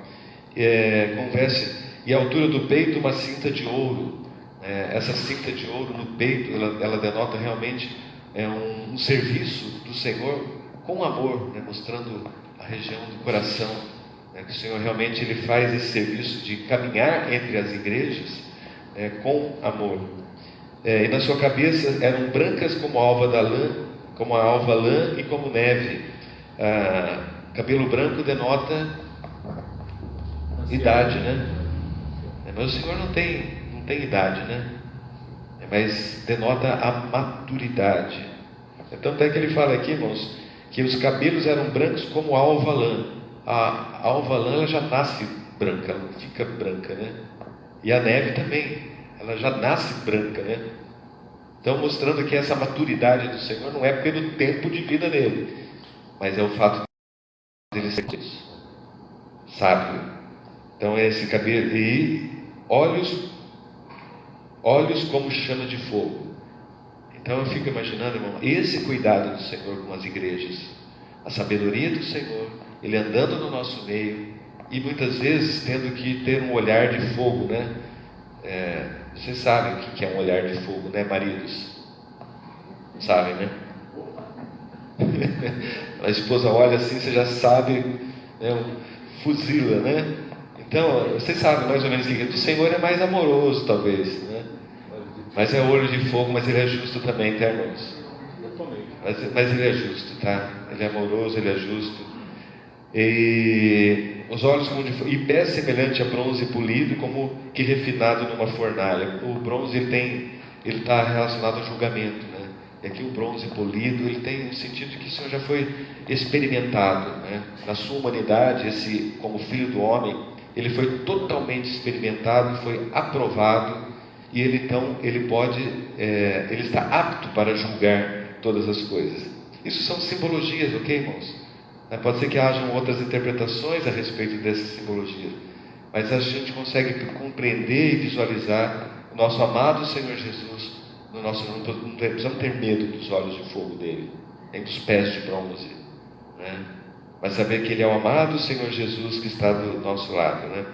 Com veste, e a altura do peito uma cinta de ouro. Essa cinta de ouro no peito, ela denota realmente um serviço do Senhor com amor, né, mostrando a região do coração, né, que o Senhor realmente Ele faz esse serviço de caminhar entre as igrejas com amor. E na sua cabeça eram brancas como a alva lã e como neve. Cabelo branco denota idade, né? Mas o Senhor não tem idade, né? Mas denota a maturidade. Tanto é que ele fala aqui, irmãos, que os cabelos eram brancos como a alva lã. A alva lã, ela já nasce branca, ela fica branca, né? E a neve também, ela já nasce branca, né? Então, mostrando que essa maturidade do Senhor não é pelo tempo de vida dele, mas é o fato de ele ser sábio. Então, esse cabelo e olhos como chama de fogo. Então, eu fico imaginando, irmão, esse cuidado do Senhor com as igrejas, a sabedoria do Senhor, Ele andando no nosso meio, e muitas vezes tendo que ter um olhar de fogo, né? Vocês sabem o que é um olhar de fogo, né, maridos? Sabem, né? A esposa olha assim, você já sabe, né? Fuzila, né? Então, vocês sabem mais ou menos o que é. O Senhor é mais amoroso, talvez, né? Mas é olho de fogo, mas Ele é justo também, tá, irmãos? Mas Ele é justo, tá? Ele é amoroso, Ele é justo. E os olhos como de fogo, e pé semelhante a bronze polido, como que refinado numa fornalha. O bronze ele está relacionado ao julgamento, né? E aqui o bronze polido, ele tem o sentido de que o Senhor já foi experimentado, né? Na sua humanidade, como Filho do Homem, Ele foi totalmente experimentado, foi aprovado, e Ele então, Ele está apto para julgar todas as coisas. Isso são simbologias, ok, irmãos? Pode ser que hajam outras interpretações a respeito dessas simbologias, mas a gente consegue compreender e visualizar o nosso amado Senhor Jesus. Não precisamos ter medo dos olhos de fogo dele, nem dos pés de bronze, né? Mas saber que Ele é o amado Senhor Jesus que está do nosso lado, né?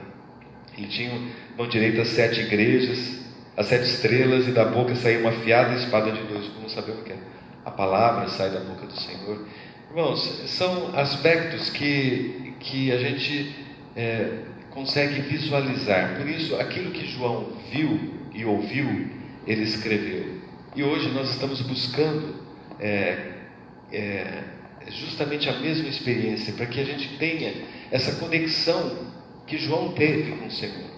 Ele tinha mão direita as 7 igrejas, as 7 estrelas, e da boca saía uma afiada espada de 2 gumes. Sabemos que a palavra sai da boca do Senhor. Irmãos, são aspectos que a gente consegue visualizar. Por isso, aquilo que João viu e ouviu, ele escreveu. E hoje nós estamos buscando justamente a mesma experiência, para que a gente tenha essa conexão que João teve com o Senhor.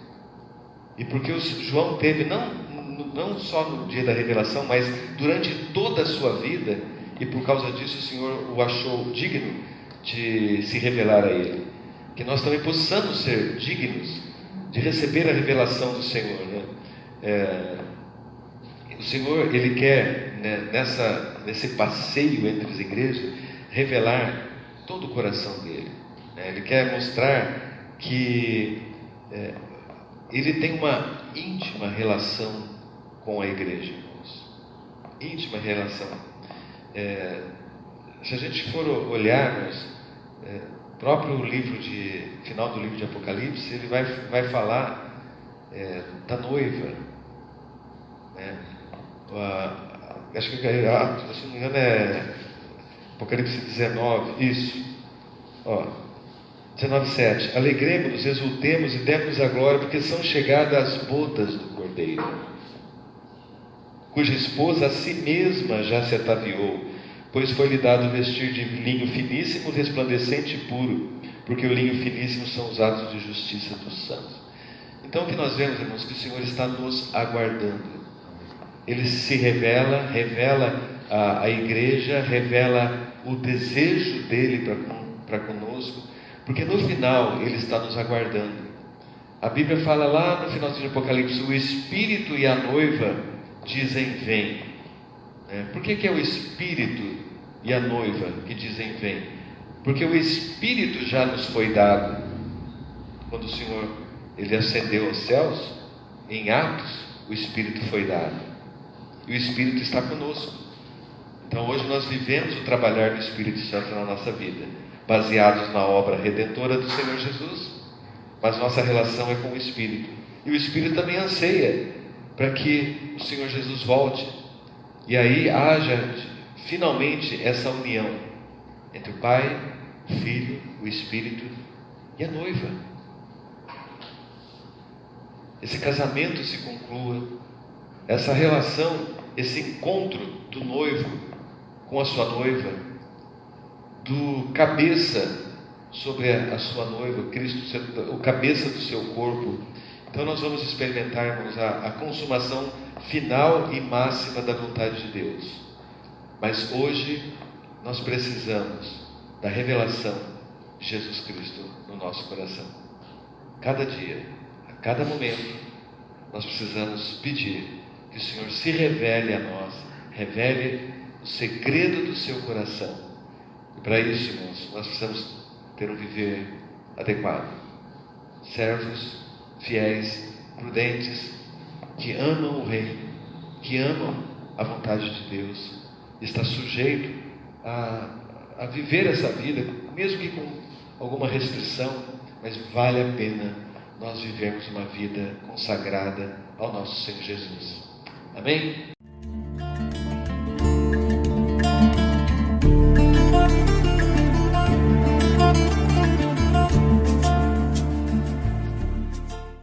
E porque João teve, não só no dia da revelação, mas durante toda a sua vida, e por causa disso o Senhor o achou digno de se revelar a ele. Que nós também possamos ser dignos de receber a revelação do Senhor, né? O Senhor, Ele quer, né, nesse passeio entre as igrejas, revelar todo o coração dele, né? Ele quer mostrar que Ele tem uma íntima relação com a igreja, irmãos. Íntima relação. Se a gente for olhar, o próprio final do livro de Apocalipse, ele vai falar da noiva, né? Acho que, se não me engano, é Apocalipse 19, isso. 19:7. Alegremos-nos, exultemos e demos a glória, porque são chegadas as bodas do Cordeiro, cuja esposa a si mesma já se ataviou, pois foi-lhe dado vestir de linho finíssimo, resplandecente e puro, porque o linho finíssimo são os atos de justiça dos santos. Então o que nós vemos, irmãos, que o Senhor está nos aguardando. Ele se revela a igreja, revela o desejo dele para conosco, porque no final ele está nos aguardando. A Bíblia fala lá no finalzinho de Apocalipse: o Espírito e a noiva dizem vem. Por que é o Espírito e a noiva que dizem vem? Porque o Espírito já nos foi dado. Quando o Senhor Ele ascendeu aos céus, em Atos, o Espírito foi dado. E o Espírito está conosco. Então hoje nós vivemos o trabalhar do Espírito Santo na nossa vida, baseados na obra redentora do Senhor Jesus. Mas nossa relação é com o Espírito. E o Espírito também anseia para que o Senhor Jesus volte. E aí haja finalmente essa união entre o Pai, o Filho, o Espírito e a noiva. Esse casamento se conclua, essa relação, esse encontro do noivo com a sua noiva, do cabeça sobre a sua noiva, Cristo, o cabeça do seu corpo. Então nós vamos experimentar, irmãos, a consumação final e máxima da vontade de Deus. Mas hoje nós precisamos da revelação de Jesus Cristo no nosso coração. Cada dia, a cada momento, nós precisamos pedir que o Senhor se revele a nós, revele o segredo do seu coração. E para isso, irmãos, nós precisamos ter um viver adequado. Servos, fiéis, prudentes, que amam o Reino, que amam a vontade de Deus, está sujeito a viver essa vida, mesmo que com alguma restrição, mas vale a pena nós vivermos uma vida consagrada ao nosso Senhor Jesus. Amém?